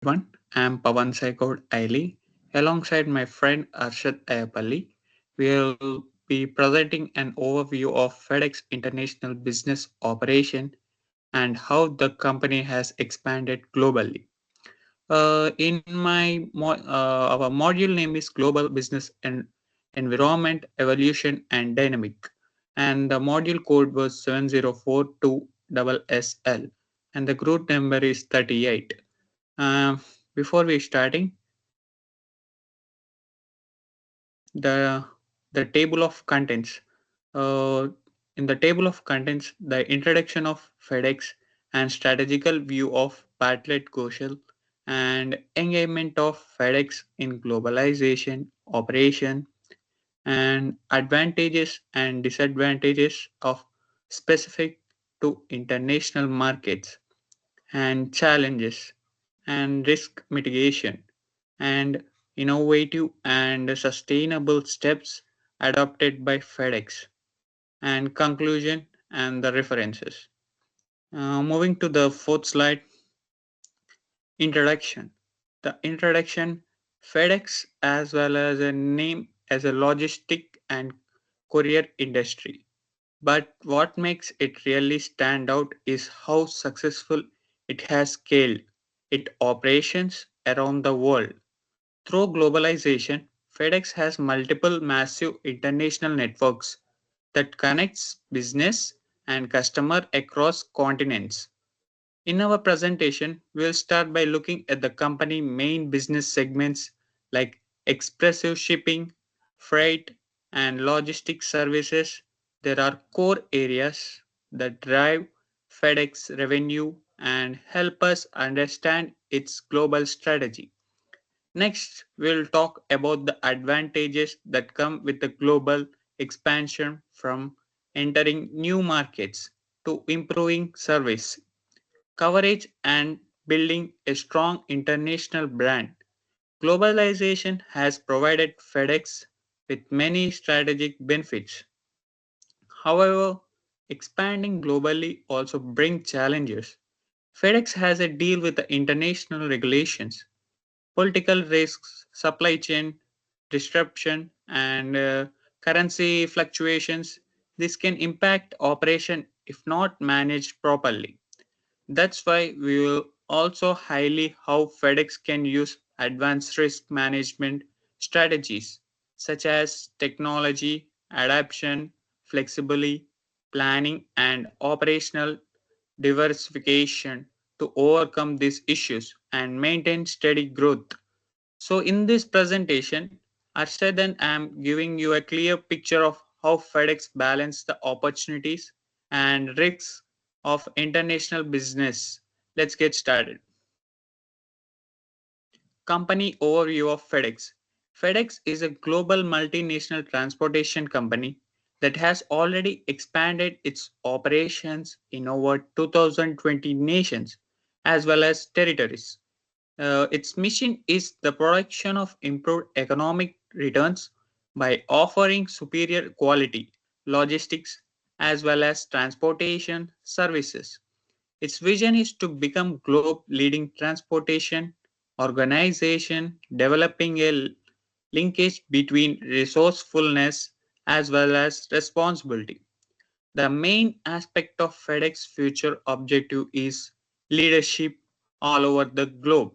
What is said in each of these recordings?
everyone. I'm Pavan Saikod Aili. Alongside my friend Arshad Ayapalli, we'll be presenting an overview of FedEx International Business Operation and how the company has expanded globally. Our module name is Global Business and Environment Evolution and Dynamic, and the module code was 7042SSL, and the group number is 38. Uh, Before we starting, the the table of contents. Uh, in the table of contents, the introduction of FedEx and strategical view of Bartlett Goshal and engagement of FedEx in globalization, operation, and advantages and disadvantages of specific to international markets and challenges and risk mitigation and innovative and sustainable steps adopted by FedEx and conclusion and the references. Moving to the fourth slide, introduction. The introduction FedEx as well as a name as a logistic and courier industry. But what makes it really stand out is how successful it has scaled its operations around the world. Through globalization, FedEx has multiple massive international networks that connects business and customer across continents. In our presentation, we'll start by looking at the company main business segments like expressive shipping, freight, and logistics services. There are core areas that drive FedEx revenue and help us understand its global strategy. Next, we'll talk about the advantages that come with the global expansion from entering new markets to improving service, coverage, and building a strong international brand. Globalization has provided FedEx with many strategic benefits. However, expanding globally also brings challenges. FedEx has a deal with the international regulations, political risks, supply chain disruption, and currency fluctuations. This can impact operation if not managed properly. That's why we will also highlight how FedEx can use advanced risk management strategies such as technology, adaptation, flexibility, planning, and operational diversification to overcome these issues and maintain steady growth. So in this presentation, Arshad and I am giving you a clear picture of how FedEx balance the opportunities and risks of international business. Let's get started. Company overview of FedEx. FedEx is a global multinational transportation company that has already expanded its operations in over 2020 nations as well as territories. Its mission is the production of improved economic returns by offering superior quality, logistics, as well as transportation services. Its vision is to become globe leading transportation organization, developing a linkage between resourcefulness as well as responsibility. The main aspect of FedEx future objective is leadership all over the globe.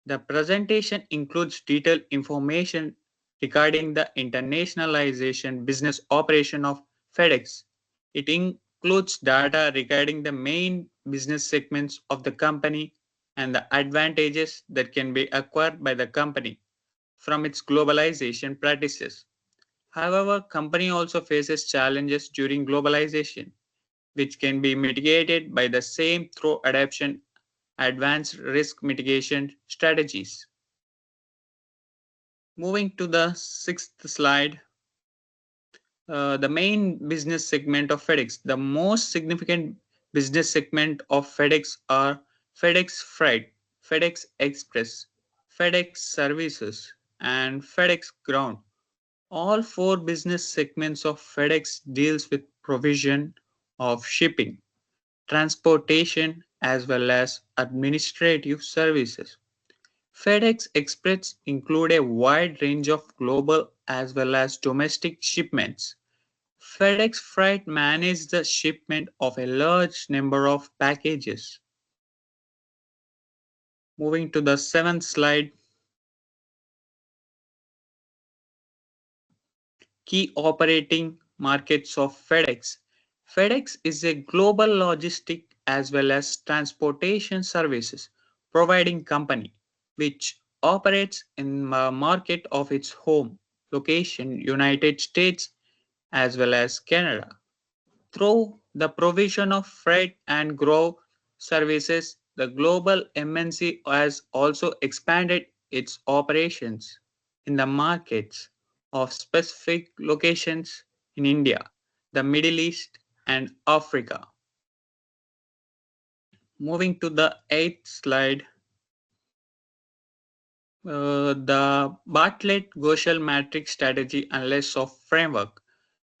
The presentation includes detailed information regarding the internationalization business operation of FedEx. It includes data regarding the main business segments of the company and the advantages that can be acquired by the company from its globalization practices. However, company also faces challenges during globalization, which can be mitigated by the same through adoption advanced risk mitigation strategies. Moving to the sixth slide, the main business segment of FedEx. The most significant business segment of FedEx are FedEx Freight, FedEx Express, FedEx Services, and FedEx Ground. All four business segments of FedEx deals with provision of shipping, transportation, as well as administrative services. FedEx Express include a wide range of global as well as domestic shipments. FedEx Freight manages the shipment of a large number of packages. Moving to the seventh slide, key operating markets of FedEx. FedEx is a global logistic as well as transportation services providing company which operates in a market of its home location United States as well as Canada. Through the provision of freight and grow services, the global MNC has also expanded its operations in the markets of specific locations in India, the Middle East, and Africa. Moving to the eighth slide, the Bartlett Goschel matrix strategy analysis of framework.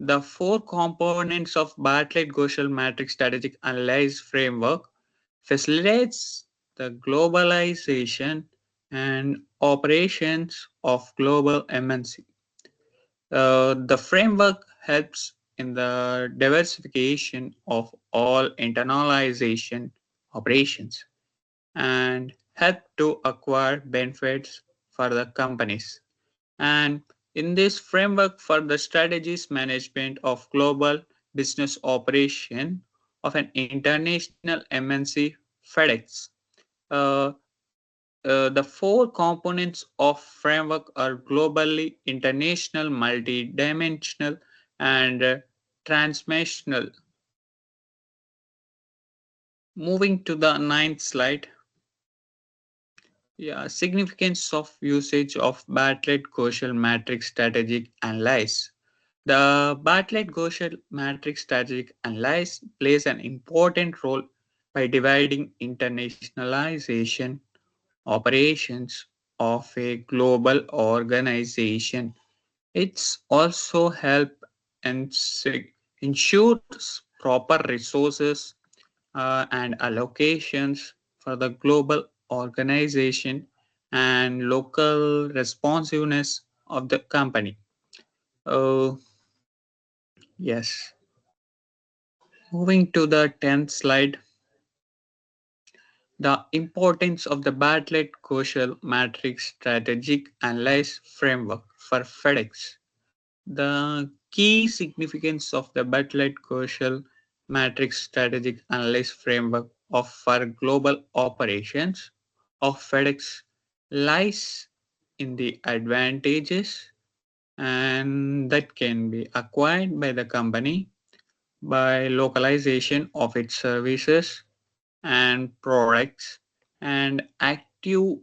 The four components of Bartlett-Goschel matrix strategic analysis framework facilitates the globalization and operations of global MNC. The framework helps in the diversification of all internalization operations and help to acquire benefits for the companies. And in this framework for the strategies management of global business operation of an international MNC FedEx. Uh, the four components of framework are globally international, multidimensional, and transnational. Moving to the ninth slide, yeah, significance of usage of Bartlett-Goschel matrix strategic analysis. The Bartlett-Goschel matrix strategic analysis plays an important role by dividing internationalization operations of a global organization. It's also help and ensures proper resources and allocations for the global organization and local responsiveness of the company. Uh, yes. Moving to the 10th slide, the importance of the Bartlett-Goschel matrix strategic analysis framework for FedEx. The key significance of the Bartlett-Goschel matrix strategic analysis framework of for global operations of FedEx lies in the advantages and that can be acquired by the company by localization of its services and products and active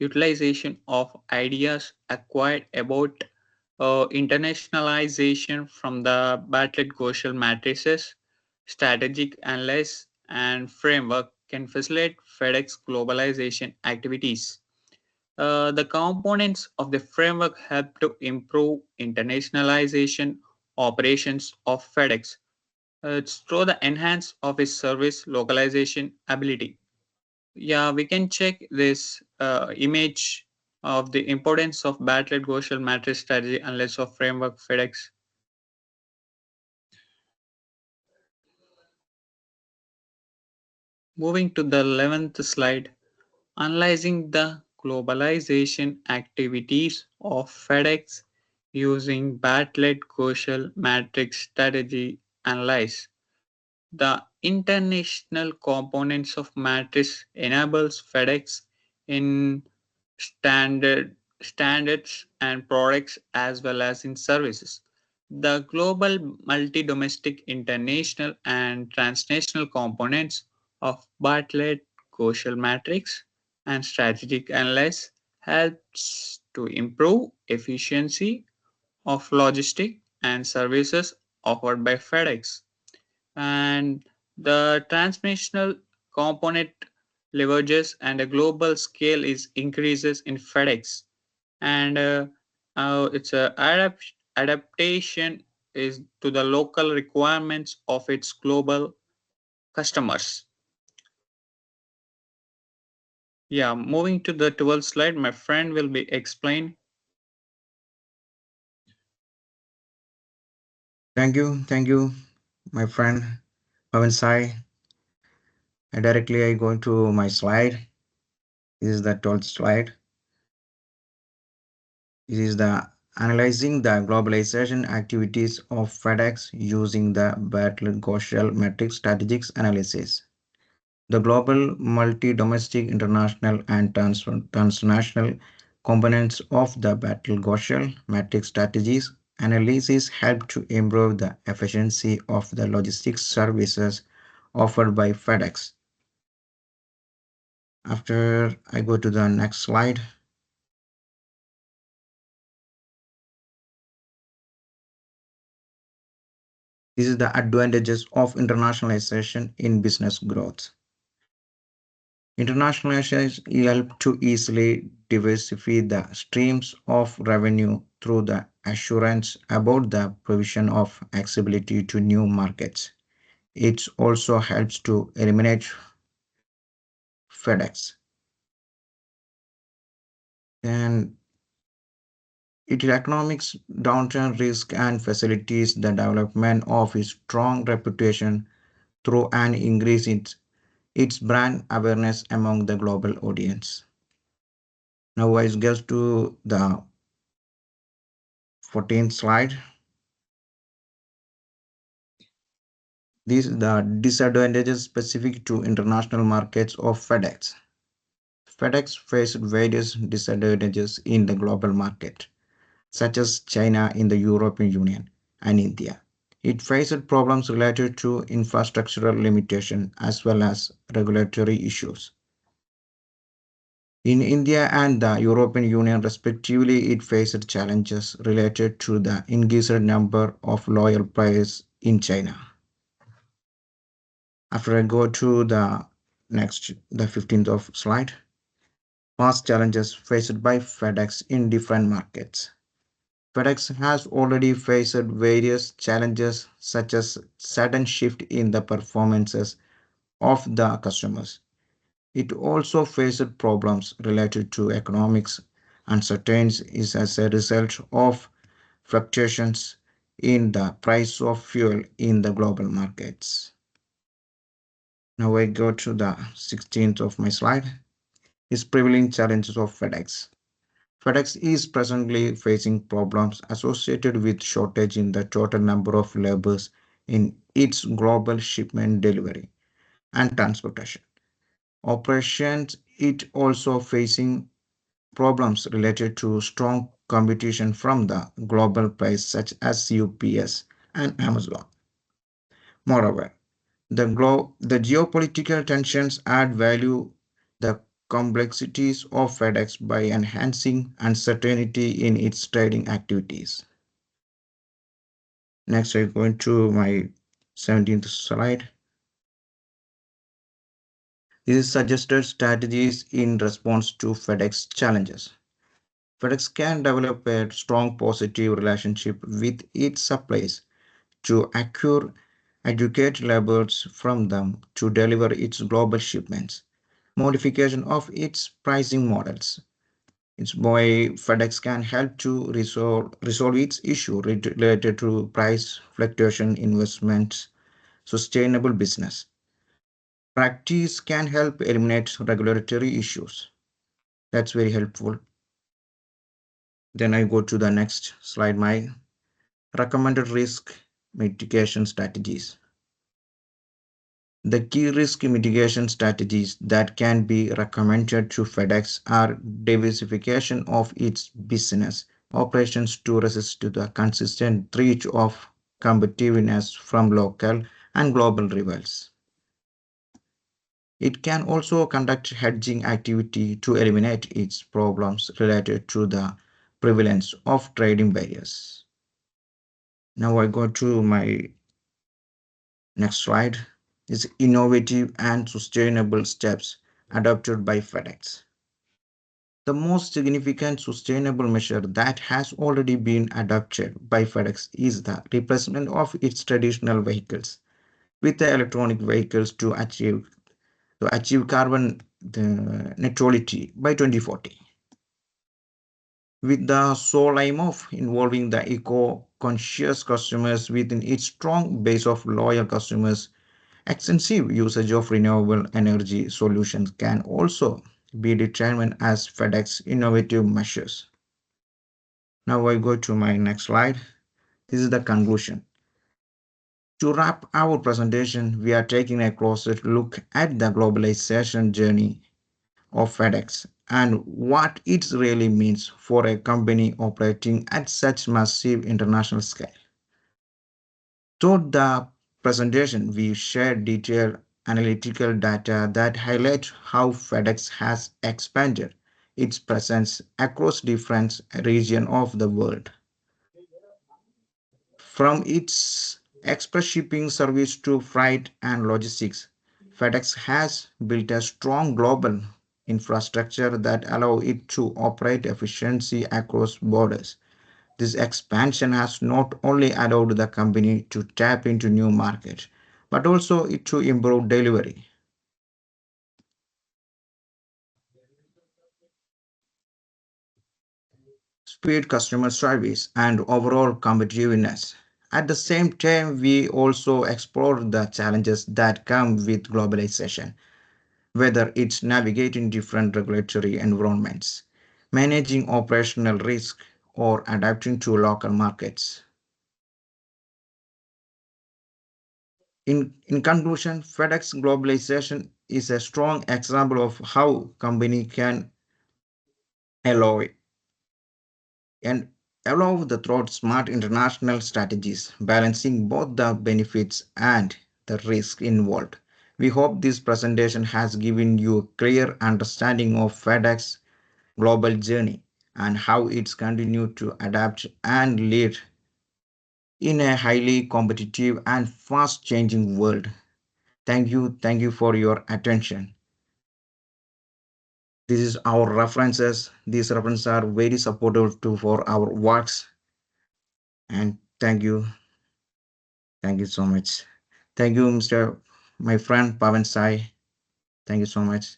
utilization of ideas acquired about internationalization from the Bartlett-Goschel matrices, strategic analysis, and framework can facilitate FedEx globalization activities. The components of the framework help to improve internationalization operations of FedEx. It's through the enhance of its service localization ability. Yeah, we can check this image of the importance of Bartlett-Goschel matrix strategy analysis of framework FedEx. Moving to the 11th slide, analyzing the globalization activities of FedEx using Bartlett-Goschel matrix strategy analysis. The international components of matrix enables FedEx in standards and products as well as in services. The global multi-domestic, international and transnational components of Bartlett Goschel matrix and strategic analysis helps to improve efficiency of logistic and services offered by FedEx. And the transnational component leverages and a global scale is increases in FedEx and its adaptation is to the local requirements of its global customers. Yeah, moving to the 12th slide, my friend will be explain. Thank you, my friend Pavan Sai. Directly I go into my slide. This is the 12th slide. This is the analyzing the globalization activities of FedEx using the battle Gaussian metric strategic analysis. The global, multi-domestic, international, and transnational components of the battle Gaussian metric strategies analysis help to improve the efficiency of the logistics services offered by FedEx. After I go to the next slide, this is the advantages of internationalization in business growth. Internationalization helps to easily diversify the streams of revenue through the assurance about the provision of accessibility to new markets. It also helps to eliminate FedEx. And it economics downturn risk and facilitates the development of a strong reputation through an increase in its brand awareness among the global audience. Now I get to the 14th slide. These are the disadvantages specific to international markets of FedEx. FedEx faced various disadvantages in the global market, such as China in the European Union and India. It faced problems related to infrastructural limitation as well as regulatory issues. In India and the European Union, respectively, it faced challenges related to the increased number of loyal players in China. After I go to the next, the 15th of slide, past challenges faced by FedEx in different markets. FedEx has already faced various challenges such as sudden shift in the performances of the customers. It also faced problems related to economics uncertainties as a result of fluctuations in the price of fuel in the global markets. Now I go to the 16th of my slide is prevailing challenges of FedEx. FedEx is presently facing problems associated with shortage in the total number of laborers in its global shipment delivery and transportation. Operations it also facing problems related to strong competition from the global players such as UPS and Amazon. Moreover, the geopolitical tensions add value the complexities of FedEx by enhancing uncertainty in its trading activities. Next, I go into my 17th slide. This is suggested strategies in response to FedEx challenges. FedEx can develop a strong positive relationship with its suppliers to acquire educate labels from them to deliver its global shipments. Modification of its pricing models. It's why FedEx can help to resolve its issue related to price fluctuation, investments, sustainable business. Practice can help eliminate regulatory issues. That's very helpful. Then I go to the next slide, my recommended risk mitigation strategies. The key risk mitigation strategies that can be recommended to FedEx are diversification of its business operations to resist to the consistent threat of competitiveness from local and global rivals. It can also conduct hedging activity to eliminate its problems related to the prevalence of trading barriers. Now I go to my next slide is innovative and sustainable steps adopted by FedEx. The most significant sustainable measure that has already been adopted by FedEx is the replacement of its traditional vehicles with the electronic vehicles to achieve carbon the neutrality by 2040, with the sole aim of involving the eco-conscious customers within its strong base of loyal customers. Extensive usage of renewable energy solutions can also be determined as FedEx innovative measures. Now I go to my next slide. This is the conclusion. To wrap our presentation, we are taking a closer look at the globalization journey of FedEx and what it really means for a company operating at such massive international scale. Throughout the presentation, we shared detailed analytical data that highlight how FedEx has expanded its presence across different regions of the world. From its express shipping service to freight and logistics, FedEx has built a strong global infrastructure that allow it to operate efficiency across borders. This expansion has not only allowed the company to tap into new markets, but also it to improve delivery, speed, customer service, and overall competitiveness. At the same time, we also explore the challenges that come with globalization, whether it's navigating different regulatory environments, managing operational risk, or adapting to local markets. In conclusion, FedEx globalization is a strong example of how company can allow and allow the through smart international strategies, balancing both the benefits and the risk involved. We hope this presentation has given you a clear understanding of FedEx global journey and how it's continued to adapt and lead in a highly competitive and fast changing world. Thank you for your attention. This is our references. These references are very supportive to for our works. And thank you so much. Thank you, Mr. My friend Pavan Sai. Thank you so much.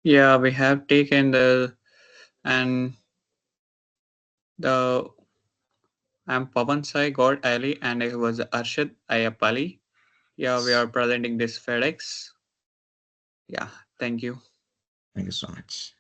Yeah, we have taken and the I'm Pavan Sai God Ali and I was Arshad Ayapali. Yeah, we are presenting this FedEx. Yeah, thank you. Thank you so much.